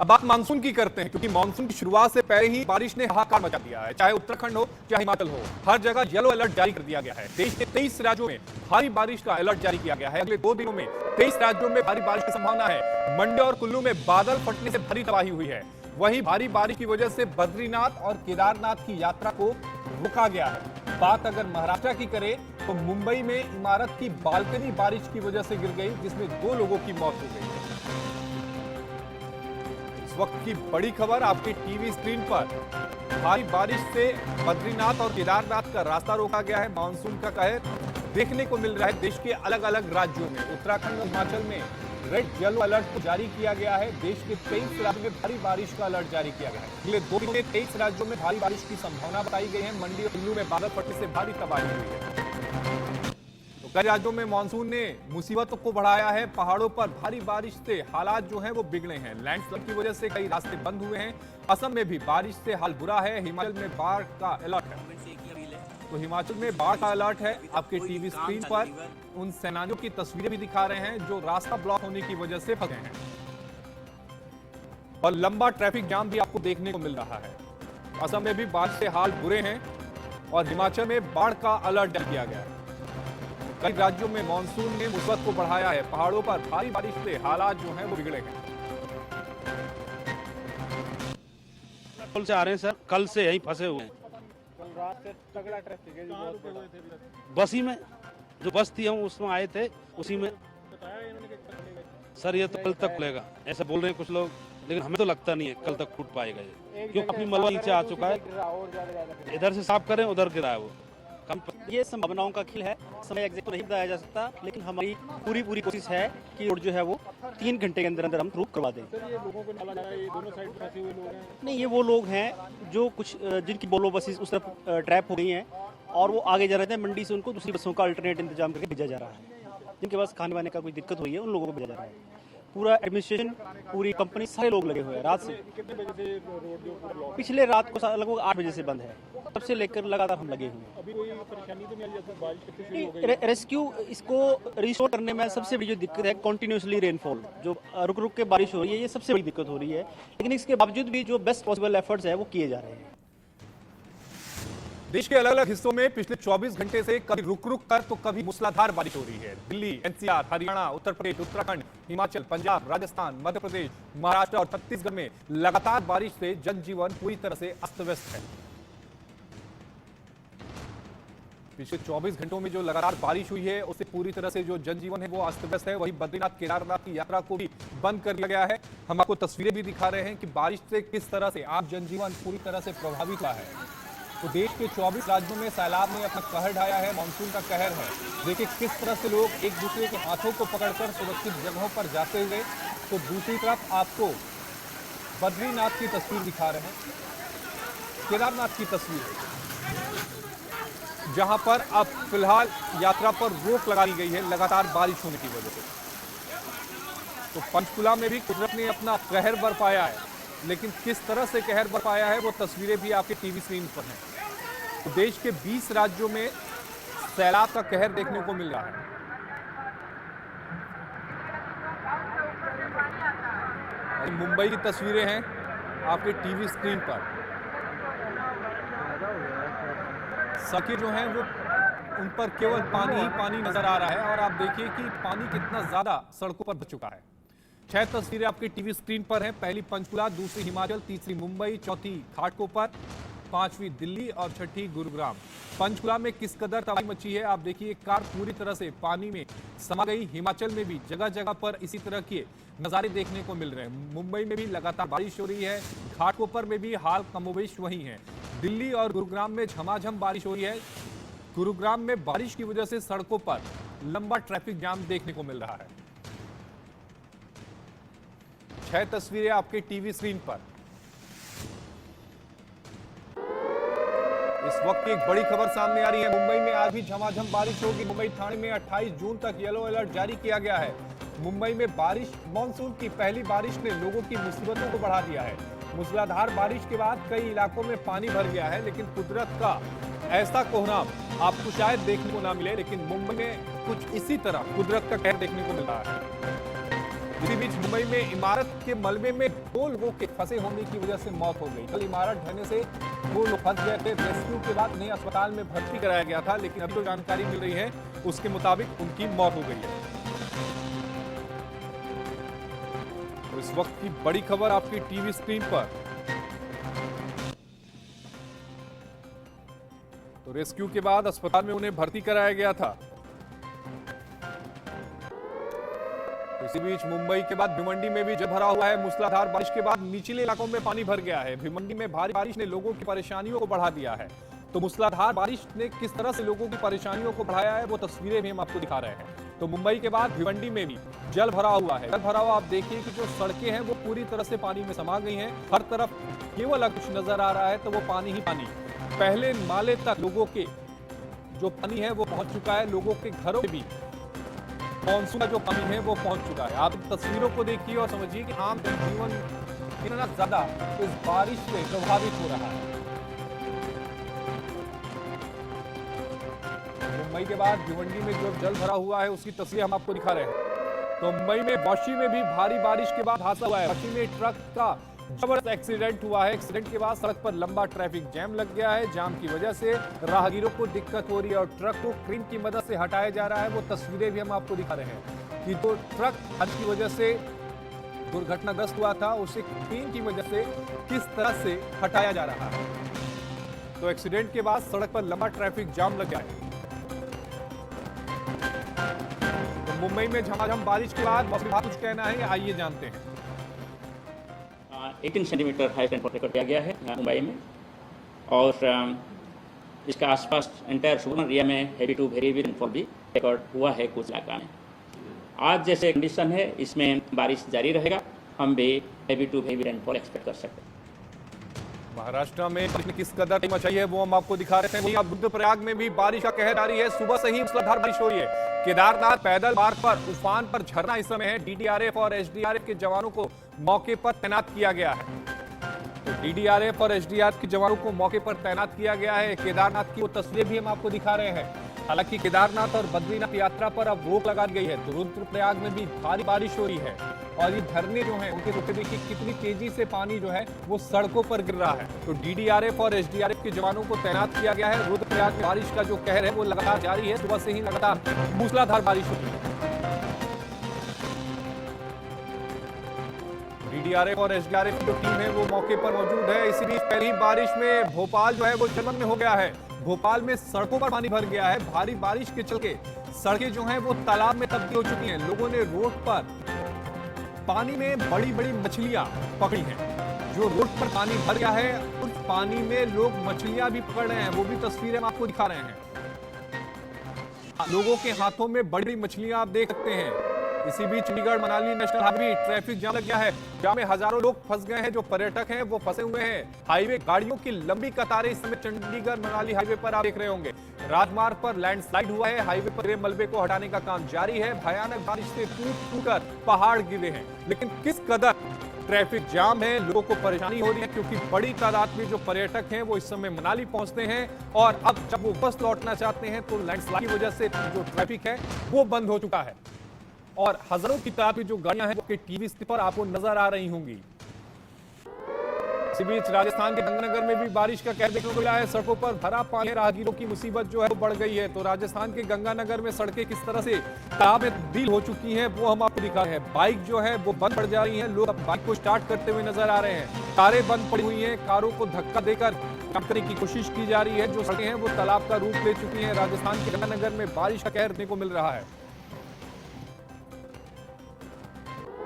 अब बात मानसून की करते हैं, क्योंकि मानसून की शुरुआत से पहले ही बारिश ने हाहाकार मचा दिया है। चाहे उत्तराखंड हो चाहे हिमाचल हो, हर जगह येलो अलर्ट जारी कर दिया गया है। देश के 23 राज्यों में भारी बारिश का अलर्ट जारी किया गया है। अगले 2 दिनों में 23 राज्यों में भारी बारिश की संभावना है। मंडी और कुल्लू में बादल फटने से भारी तबाही हुई है। वहीं भारी बारिश की वजह से बद्रीनाथ और केदारनाथ की यात्रा को रोका गया है। बात अगर महाराष्ट्र की करें तो मुंबई में इमारत की बालकनी बारिश की वजह से गिर गई, जिसमें 2 लोगों की मौत हो गई। इस वक्त की बड़ी खबर आपके टीवी स्क्रीन पर। भारी बारिश से बद्रीनाथ और केदारनाथ का रास्ता रोका गया है। मानसून का कहर देखने को मिल रहा है देश के अलग अलग राज्यों में। उत्तराखंड और हिमाचल में रेड येलो अलर्ट जारी किया गया है। देश के 23 राज्यों में भारी बारिश का अलर्ट जारी किया गया है। अगले 2 दिन में 23 राज्यों में भारी बारिश की संभावना बताई गई है। मंडी और कुल्लू में बादल फटने से भारी तबाही हुई है। तो कई राज्यों में मानसून ने मुसीबतों को बढ़ाया है। पहाड़ों पर भारी बारिश से हालात जो हैं वो बिगड़े हैं। लैंडस्लाइड की वजह से कई रास्ते बंद हुए हैं। असम में भी बारिश से हाल बुरा है। हिमाचल में बाढ़ का अलर्ट है। तो हिमाचल में बाढ़ का अलर्ट है। आपके टीवी स्क्रीन पर उन सेनानियों की तस्वीरें भी दिखा रहे हैं जो रास्ता ब्लॉक होने की वजह से फंसे हैं, और लंबा ट्रैफिक जाम भी आपको देखने को मिल रहा है। असम में भी बारिश से हाल बुरे हैं और हिमाचल में बाढ़ का अलर्ट जारी किया गया है। कई राज्यों में मानसून ने मुसीबत को बढ़ाया है। पहाड़ों पर भारी बारिश से हालात जो हैं वो बिगड़े हैं। कल से आ रहे हैं सर, कल से यहीं फंसे हुए हैं। कल रात से तगड़ा ट्रैफिक है जी, बहुत बड़ा। बस ही में जो बस थी हम उसमें आए थे, उसी में। सर ये तो कल तक खुलेगा ऐसा बोल रहे हैं कुछ लोग, लेकिन हमें तो लगता नहीं है कल तक फूट पाएगा ये, क्योंकि काफी मलबा नीचे आ चुका है। इधर से साफ करें उधर गिरा है वो। ये संभावनाओं का खेल है, समय एग्जैक्ट तो नहीं बताया जा सकता, लेकिन हमारी पूरी कोशिश है कि रोड जो है वो 3 घंटे के अंदर अंदर हम थ्रू करवा दें। सर ये लोगों को नाला जा रहा है, ये दोनों साइड पे फंसे हुए लोग हैं। नहीं, ये वो लोग हैं जो कुछ जिनकी बोलो बसेस उस तरफ ट्रैप हो गई हैं और वो आगे जा रहे थे। मंडी से उनको दूसरी बसों का अल्टरनेट इंतजाम करके भेजा जा रहा है। जिनके पास खाने वाने का कोई दिक्कत हुई है उन लोगों को भेजा जा रहा है। पूरा एडमिनिस्ट्रेशन, पूरी कंपनी, सारे लोग लगे हुए हैं रात से। कितने बजे से रोड जो पूरा ब्लॉक? पिछले रात को लगभग 8 बजे से बंद है, तब से लेकर लगातार हम लगे हुए हैं। अभी कोई परेशानी तो नहीं आ रही है? बारिश कितनी शुरू हो गई? रेस्क्यू इसको रिस्टोर करने में सबसे बड़ी जो दिक्कत है कंटिन्यूसली रेनफॉल, जो रुक रुक के बारिश हो रही है, ये सबसे बड़ी दिक्कत हो रही है। लेकिन इसके बावजूद भी जो बेस्ट पॉसिबल एफर्ट्स है वो किए जा रहे हैं। देश के अलग अलग हिस्सों में पिछले 24 घंटे से कभी रुक रुक कर तो कभी मूसलाधार बारिश हो रही है। दिल्ली, एनसीआर, हरियाणा, उत्तर प्रदेश, उत्तराखंड, हिमाचल, पंजाब, राजस्थान, मध्य प्रदेश, महाराष्ट्र और छत्तीसगढ़ में लगातार बारिश से जनजीवन पूरी तरह से अस्त व्यस्त है। पिछले 24 घंटों में जो लगातार बारिश हुई है उससे पूरी तरह से जो जनजीवन है वो अस्त व्यस्त है। वहीं बद्रीनाथ केदारनाथ की यात्रा को भी बंद कर दिया गया है। हम आपको तस्वीरें भी दिखा रहे हैं कि बारिश से किस तरह से आम जनजीवन पूरी तरह से प्रभावित हुआ है। तो देश के 24 राज्यों में सैलाब ने अपना कहर ढाया है। मानसून का कहर है। देखिए किस तरह से लोग एक दूसरे के हाथों को पकड़कर सुरक्षित जगहों पर जाते हुए। तो दूसरी तरफ आपको बद्रीनाथ की तस्वीर दिखा रहे हैं, केदारनाथ की तस्वीर, जहां पर अब फिलहाल यात्रा पर रोक लगा दी गई है लगातार बारिश होने की वजह से। तो पंचकुला में भी कुदरत ने अपना कहर बरपाया है, लेकिन किस तरह से कहर बरपाया है वो तस्वीरें भी आपके टीवी स्क्रीन पर हैं। तो देश के 20 राज्यों में सैलाब का कहर देखने को मिल रहा है। मुंबई की तस्वीरें हैं आपके टीवी स्क्रीन पर। सड़कें जो हैं वो उन पर केवल पानी ही पानी नजर आ रहा है, और आप देखिए कि पानी कितना ज्यादा सड़कों पर भर चुका है। 6 तस्वीरें आपके टीवी स्क्रीन पर हैं। पहली पंचकुला, दूसरी हिमाचल, तीसरी मुंबई, चौथी घाटकोपर, 5वीं दिल्ली और 6ठी गुरुग्राम। पंचकुला में किस कदर तबाही मची है आप देखिए। कार पूरी तरह से पानी में समा गई। हिमाचल में भी जगह जगह पर इसी तरह के नज़ारे देखने को मिल रहे हैं। मुंबई में भी लगातार बारिश हो रही है। घाटकोपर में भी हाल कमोबेश वही है। दिल्ली और गुरुग्राम में झमाझम बारिश हो रही है। गुरुग्राम में बारिश की वजह से सड़कों पर लंबा ट्रैफिक जाम देखने को मिल रहा है। 6 तस्वीरें आपके टीवी स्क्रीन पर। इस वक्त एक बड़ी खबर सामने आ रही है। मुंबई में आज भी झमाझम बारिश होगी। मुंबई थाने में 28 जून तक येलो अलर्ट जारी किया गया है। मुंबई में बारिश, मानसून की पहली बारिश ने लोगों की मुसीबतों को बढ़ा दिया है। मूसलाधार बारिश के बाद कई इलाकों में पानी भर गया है, लेकिन कुदरत का ऐसा कोहराम आपको शायद देखने को ना मिले, लेकिन मुंबई में कुछ इसी तरह कुदरत का कहर देखने को मिल रहा है। इसी बीच मुंबई में इमारत के मलबे में 2 लोगों के फंसे होने की वजह से मौत हो गई। कल इमारत ढहने से 2 लोग फंस गए थे। रेस्क्यू के बाद उन्हें अस्पताल में भर्ती कराया गया था, लेकिन अभी जो जानकारी मिल रही है उसके मुताबिक उनकी मौत हो गई है। तो इस वक्त की बड़ी खबर आपकी टीवी स्क्रीन पर। तो रेस्क्यू के बाद अस्पताल में उन्हें भर्ती कराया गया था। इसी बीच मुंबई के बाद भिवंडी में भी जल भरा हुआ है। मूसलाधार बारिश के बाद निचले इलाकों में पानी भर गया है। भिवंडी में भारी बारिश ने लोगों की परेशानियों को बढ़ा दिया है। तो मूसलाधार बारिश ने किस तरह से लोगों की परेशानियों को बढ़ाया है, वो तस्वीरें भी हम आपको दिखा रहे हैं। तो मुंबई के बाद भिवंडी में भी जल भरा हुआ है। जल भरा हुआ आप देखिए कि जो सड़कें हैं वो पूरी तरह से पानी में समा गई हैं। हर तरफ केवल कुछ नजर आ रहा है तो वो पानी ही पानी। पहले माले तक लोगों के जो पानी है वो पहुंच चुका है। लोगों के घरों में भी मानसून का जो पानी है वो पहुंच चुका है। आप तस्वीरों को देखिए और समझिए कि आम जनजीवन कितना ज्यादा इस बारिश से प्रभावित हो रहा है। मुंबई के बाद भिवंडी में जो जल भरा हुआ है उसकी तस्वीर हम आपको दिखा रहे हैं। तो मुंबई में वाशी में भी भारी बारिश के बाद हादसा हुआ है। वाशी में ट्रक का जबरदस्त एक्सीडेंट हुआ है। एक्सीडेंट के बाद सड़क पर लंबा ट्रैफिक जैम लग गया है। जाम की वजह से राहगीरों को दिक्कत हो रही है और ट्रक को क्रेन की मदद से हटाया जा रहा है। वो तस्वीरें भी हम आपको दिखा रहे हैं कि जो ट्रक हद की वजह से दुर्घटनाग्रस्त हुआ था उसे क्रेन की वजह से किस तरह से हटाया जा रहा है। तो एक्सीडेंट के बाद सड़क पर लंबा ट्रैफिक जाम लग गया है। तो मुंबई में झमाझम बारिश के बाद मौसम विभाग कुछ कहना है, आइए जानते हैं। 18 सेंटीमीटर हाई रेनफॉल रिकॉर्ड किया गया है मुंबई में और इसके आसपास एंटायर सुबर्न एरिया में हैवी टू वेरी रेनफॉल भी रिकॉर्ड हुआ है कुछ इलाका में। आज जैसे कंडीशन है इसमें बारिश जारी रहेगा। हम भी heavy to heavy rainfall expect कर सकते हैं। महाराष्ट्र में किस कदर मचाई है वो हम आपको दिखा रहे थे। अब रुद्रप्रयाग में भी बारिश का कहर जारी है। सुबह से ही मूसलाधार बारिश हो रही है। केदारनाथ पैदल मार्ग पर उफान पर झरना इस समय है। डीडीआरएफ और एसडीआरएफ के जवानों को मौके पर तैनात किया गया है। तो डीडीआरएफ और एसडीआरएफ के जवानों को मौके पर तैनात किया गया है। केदारनाथ की वो तस्वीरें भी हम आपको दिखा रहे हैं। हालांकि केदारनाथ और बद्रीनाथ यात्रा पर अब रोक लगा दी गई है। तो रुद्रप्रयाग में भी भारी बारिश हो रही है और ये झरने जो हैं उनके रुके देखिए कितनी तेजी से पानी जो है वो सड़कों पर गिर रहा है। तो डीडीआरएफ और एसडीआरएफ के जवानों को तैनात किया गया है। रुद्रप्रयाग में बारिश का जो कहर है वो लगातार जारी है। सुबह से ही लगातार मूसलाधार बारिश हो रही है। डीडीआरएफ और एसडीआरएफ की जो टीम है वो मौके पर मौजूद है। इसी बीच पहली बारिश में भोपाल जो है वो जलमग्न हो गया है। भोपाल में सड़कों पर पानी भर गया है। भारी बारिश के चलते सड़कें जो हैं वो तालाब में तब्दील हो चुकी हैं। लोगों ने रोड पर पानी में बड़ी बड़ी मछलियां पकड़ी हैं। जो रोड पर पानी भर गया है उस पानी में लोग मछलियां भी पकड़ रहे हैं। वो भी तस्वीरें हम आपको दिखा रहे हैं। लोगों के हाथों में बड़ी बड़ी मछलियां आप देख सकते हैं। इसी बीच Chandigarh Manali national highway traffic jam लग गया है। जाम में हजारों लोग फंस गए हैं। जो पर्यटक हैं वो फंसे हुए हैं। हाईवे गाड़ियों की लंबी कतारें इस समय चंडीगढ़ मनाली हाईवे पर आप देख रहे होंगे। राजमार्ग पर लैंडस्लाइड हुआ है। हाईवे पर गिरे मलबे को हटाने का काम जारी है। भयानक बारिश से टूट कर पहाड़ गिरे हैं। लेकिन किस कदर ट्रैफिक जाम है, लोगों को परेशानी हो रही है क्योंकि बड़ी तादाद में जो पर्यटक हैं वो इस समय मनाली पहुंचते हैं और अब जब वो वापस लौटना चाहते हैं तो लैंडस्लाइड की वजह से जो ट्रैफिक है वो बंद हो चुका है और हजारों की तादाद में जो गाड़ियां हैं वो टीवी स्क्रीन पर आपको नजर आ रही होंगी। इसी बीच राजस्थान के गंगानगर में भी बारिश का कहर देखने को मिला है। सड़कों पर भरा पानी है। राहगीरों की मुसीबत जो है वो बढ़ गई है। तो राजस्थान के गंगानगर में सड़कें किस तरह से तालाब में तब्दील हो चुकी हैं वो हम आपको दिखा रहे हैं। बाइक जो है वो बंद पड़ जा रही हैं। लोग अब बाइक को स्टार्ट करते हुए नजर आ रहे हैं। कारें बंद पड़ी हुई हैं। कारों को धक्का देकर कम करने की कोशिश की जा रही है। जो सड़कें हैं वो तालाब का रूप ले चुकी हैं। राजस्थान के गंगानगर में बारिश का कहर देखने को मिल रहा है।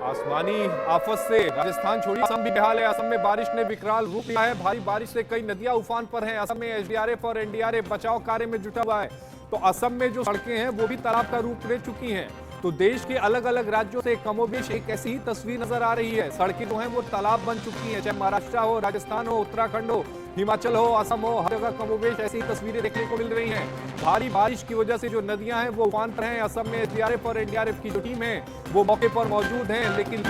आसमानी आफत से राजस्थान छोड़िए असम भी बेहाल है। असम में बारिश ने विकराल रूप लिया है। भारी बारिश से कई नदियां उफान पर हैं। असम में एसडीआरएफ और एनडीआरएफ बचाव कार्य में जुटा हुआ है। तो असम में जो सड़कें हैं वो भी तालाब का रूप ले चुकी हैं। तो देश के अलग अलग राज्यों से कमोबेश एक ऐसी ही तस्वीर नजर आ रही है। सड़कें जो हैं वो तालाब बन चुकी हैं। चाहे महाराष्ट्र हो, राजस्थान हो, उत्तराखंड हो, हिमाचल हो, असम हो, हर जगह कमोबेश ऐसी ही तस्वीरें देखने को मिल रही हैं। भारी बारिश की वजह से जो नदियां हैं वो उफान पर हैं। असम में एसडीआरएफ और एनडीआरएफ की जो टीम है वो मौके पर मौजूद हैं, लेकिन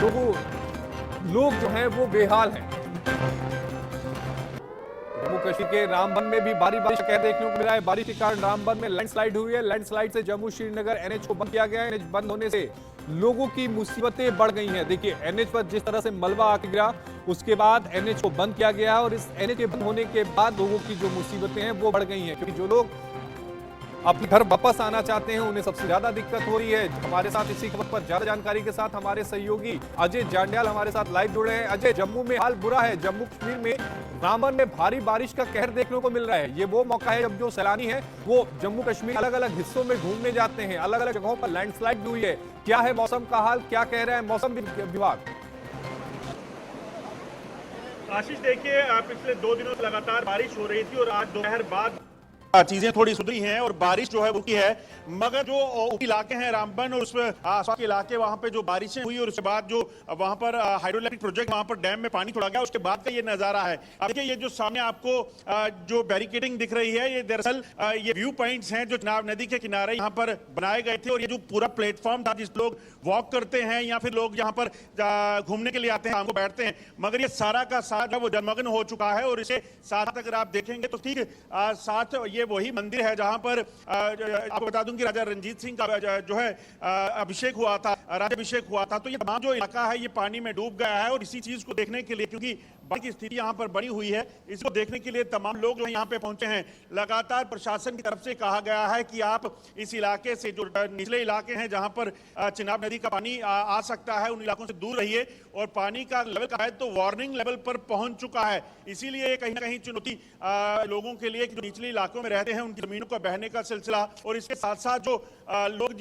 लोग जो हैं वो बेहाल हैं। जम्मू कश्मीर के रामबन में भी भारी बारिश का कहर देखने को मिला है। बारिश के कारण रामबन में लैंडस्लाइड हुई है। लैंडस्लाइड से जम्मू श्रीनगर एनएच को बंद किया गया है। एनएच बंद होने से लोगों की मुसीबतें बढ़ गई हैं। देखिए एनएच पर जिस तरह से मलबा आके गिरा, उसके बाद एनएच को बंद किया गया और इस एनएच के बंद होने के बाद लोगों की जो मुसीबतें हैं वो बढ़ गई हैं, क्योंकि जो लोग अपने घर वापस आना चाहते हैं उन्हें सबसे ज्यादा दिक्कत हो रही है। हमारे साथ इसी खबर पर ज्यादा जानकारी के साथ हमारे सहयोगी अजय जांड्याल हमारे साथ लाइव जुड़े हैं। अजय, जम्मू में हाल बुरा है। जम्मू कश्मीर में रामबन में भारी बारिश का कहर देखने को मिल रहा है। ये वो मौका है जब जो सैलानी है वो जम्मू कश्मीर अलग अलग हिस्सों में घूमने जाते हैं। अलग अलग जगहों पर लैंडस्लाइड भी हुई है। क्या है मौसम का हाल, क्या कह रहा है मौसम विभाग? आशीष, देखिए पिछले 2 दिनों से लगातार बारिश हो रही थी और आज दोपहर बाद चीजें थोड़ी सुधरी हैं और बारिश जो है वो की है, मगर जो इलाके हैं रामबन और उसमें आसपास के इलाके, वहां पे जो बारिशें हुई और उसके बाद जो वहां पर हाइड्रोइलेक्ट्रिक प्रोजेक्ट, वहां पर डैम में पानी छोड़ा गया, उसके बाद का ये नजारा है। अब देखिए ये जो सामने आपको जो बैरिकेडिंग दिख रही है, ये दरअसल ये व्यू पॉइंट्स हैं जो चिनाब नदी के किनारे यहाँ पर बनाए गए थे। और ये जो पूरा प्लेटफॉर्म था जिस लोग वॉक करते हैं या फिर लोग यहाँ पर घूमने के लिए आते हैं, शाम को बैठते हैं, मगर ये सारा का सारा वो जलमग्न हो चुका है। और इसे साथ अगर आप देखेंगे तो ठीक साथ ये वही मंदिर है जहां पर आपको बता दूं कि राजा रंजीत सिंह का जो है अभिषेक हुआ था, राज्याभिषेक हुआ था। तो ये तमाम जो इलाका है ये पानी में डूब गया है और इसी चीज को देखने के लिए, क्योंकि बाढ़ की स्थिति यहां पर बनी हुई है, इसको देखने के लिए तमाम लोग जो यहां पे पहुंचे हैं। लगातार प्रशासन की तरफ से कहा गया है कि आप इस इलाके से, जो निचले इलाके हैं जहां पर चिनाब नदी का पानी आ सकता है, उन इलाकों से दूर रहिए। और पानी का लेवल का है तो वार्निंग लेवल पर पहुंच चुका है। इसीलिए कहीं ना कहीं चुनौती लोगों के लिए जो निचले इलाकों में रहते हैं उनकी जमीनों का बहने का सिलसिला, और इसके साथ साथ जो लोग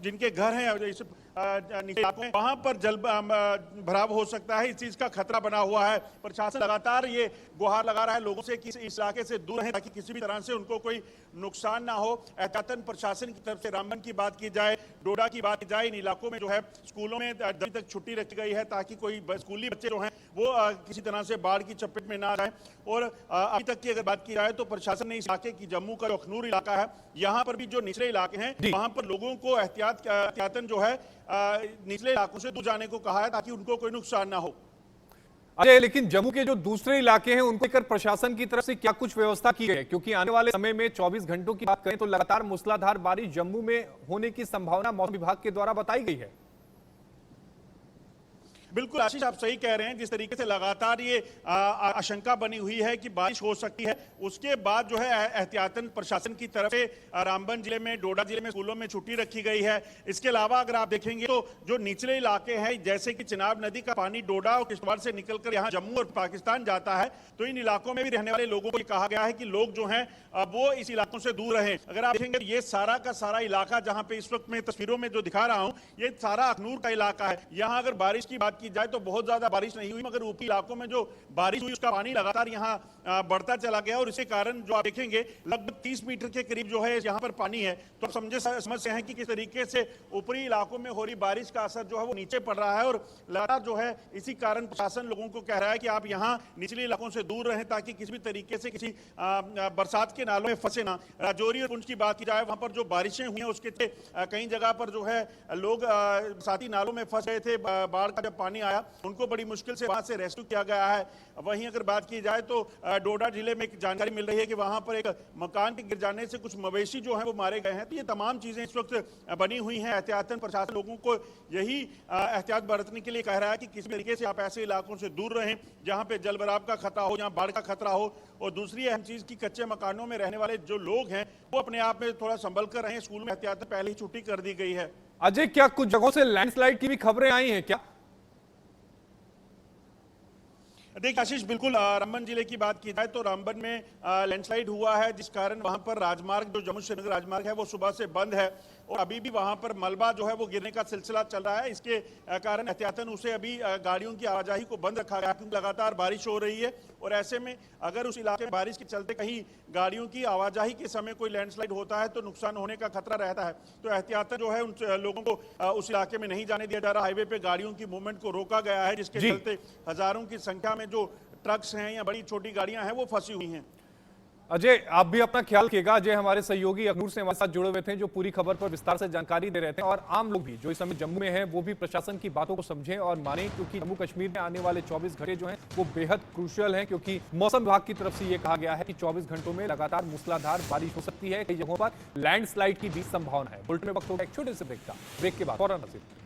जिनके घर हैं इस नीचे इलाकों में, वहां पर जल भराव हो सकता है, इस चीज का खतरा बना हुआ है। प्रशासन लगातार ये गुहार लगा रहा है लोगों से कि इस इलाके से दूर रहें ताकि किसी भी तरह से उनको कोई नुकसान ना हो। एहतियातन प्रशासन की तरफ से रामबन की बात की जाए, डोडा की बात की जाए, इन इलाकों में जो है स्कूलों में अभी तक छुट्टी रखी गई है ताकि कोई स्कूली बच्चे जो हैं वो किसी तरह से बाढ़ की चपेट में ना जाए। और अभी तक की अगर बात की जाए तो प्रशासन ने इस इलाके की, जम्मू का जो अखनूर इलाका है, यहाँ पर भी जो निचले इलाके हैं वहां पर लोगों को एहतियातन जो है निचले इलाकों से दूर जाने को कहा है ताकि उनको कोई नुकसान ना हो। अजय, लेकिन जम्मू के जो दूसरे इलाके हैं उनको लेकर प्रशासन की तरफ से क्या कुछ व्यवस्था की गई है? क्योंकि आने वाले समय में 24 घंटों की बात करें तो लगातार मूसलाधार बारिश जम्मू में होने की संभावना मौसम विभाग के द्वारा बताई गई है। बिल्कुल आशीष, आप सही कह रहे हैं। जिस तरीके से लगातार ये आशंका बनी हुई है कि बारिश हो सकती है, उसके बाद जो है एहतियातन प्रशासन की तरफ से रामबन जिले में, डोडा जिले में स्कूलों में छुट्टी रखी गई है। इसके अलावा अगर आप देखेंगे तो जो निचले इलाके हैं, जैसे कि चिनाब नदी का पानी डोडा और किश्तवाड़ से निकलकर यहाँ जम्मू और पाकिस्तान जाता है, तो इन इलाकों में भी रहने वाले लोगों को कहा गया है कि लोग जो हैं वो इस इलाकों से दूर रहें। अगर आप देखेंगे ये सारा का सारा इलाका जहां पे इस वक्त मैं तस्वीरों में जो दिखा रहा हूं, ये सारा अखनूर का इलाका है। यहां अगर बारिश की बात की जाए तो बहुत ज्यादा बारिश नहीं हुई, मगर ऊपरी इलाकों में जो बारिश हुई उसका पानी लगातार यहां बढ़ता चला गया और इसी कारण जो आप देखेंगे लगभग 30 मीटर के करीब जो है यहां पर पानी है। तो आप समझ से हैं कि किस तरीके से ऊपरी इलाकों में हो रही बारिश का असर जो है वो नीचे पड़ रहा है। और लगातार जो है इसी कारण प्रशासन लोगों को कह रहा है कि आप यहां निचले इलाकों से दूर रहें ताकि किसी भी तरीके से किसी बरसात के नालों में फंसे ना। राजौरी और पुंछ की बात की जाए, वहां पर जो बारिशें हुई हैं उसके कई जगह पर जो है लोग साथी नालों में फंस गए थे। बाढ़ का जब पानी आया उनको बड़ी मुश्किल से वहां से रेस्क्यू किया गया है। वहीं अगर बात की जाए तो डोडा जिले में एक जानकारी मिल रही है कि वहां पर एक मकान के गिर जाने से कुछ मवेशी जो हैं वो मारे गए हैं। तो ये तमाम चीजें इस वक्त बनी हुई हैं। एहतियातन प्रशासन लोगों को यही एहतियात बरतने के लिए कह रहा है कि किसी तरीके से आप ऐसे इलाकों से दूर रहें जहां पे जल भराव का खतरा हो, जहां बाढ़ का खतरा हो। और दूसरी अहम चीज की कच्चे मकानों में रहने वाले जो लोग हैं वो अपने आप में थोड़ा संभल कर रहें। स्कूल में एहतियात पहले ही छुट्टी कर दी गई है। अजय, क्या कुछ जगहों से लैंडस्लाइड की भी खबरें आई हैं क्या? देखिए आशीष, बिल्कुल रामबन जिले की बात की जाए तो रामबन में लैंडस्लाइड हुआ है, जिस कारण वहां पर राजमार्ग, जो जम्मू श्रीनगर राजमार्ग है, वो सुबह से बंद है और अभी भी वहां पर मलबा जो है वो गिरने का सिलसिला चल रहा है। इसके कारण एहतियातन उसे अभी गाड़ियों की आवाजाही को बंद रखा गया क्योंकि लगातार बारिश हो रही है। और ऐसे में अगर उस इलाके में बारिश के चलते कहीं गाड़ियों की आवाजाही के समय कोई लैंडस्लाइड होता है तो नुकसान होने का खतरा रहता है। तो एहतियातन जो है उन लोगों को उस इलाके में नहीं जाने दिया जा रहा। हाईवे पे गाड़ियों की मूवमेंट को रोका गया है, जिसके चलते हजारों की संख्या में जो ट्रक्स हैं या बड़ी छोटी गाड़ियां हैं वो फंसी हुई हैं। अजय, आप भी अपना ख्याल रखिएगा। अजय हमारे सहयोगी अखनूर से हमारे साथ जुड़े हुए थे, जो पूरी खबर पर विस्तार से जानकारी दे रहे थे। और आम लोग भी जो इस समय जम्मू में हैं, वो भी प्रशासन की बातों को समझें और मानें, क्योंकि जम्मू कश्मीर में आने वाले 24 घंटे जो हैं वो बेहद क्रूशियल हैं, क्योंकि मौसम विभाग की तरफ से ये कहा गया है कि 24 घंटों में लगातार मूसलाधार बारिश हो सकती है। कई जगहों पर लैंडस्लाइड की भी संभावना है। बुलेटिन में वक्त होगा एक छोटे से ब्रेक का। ब्रेक के बाद फौरन हाजिर।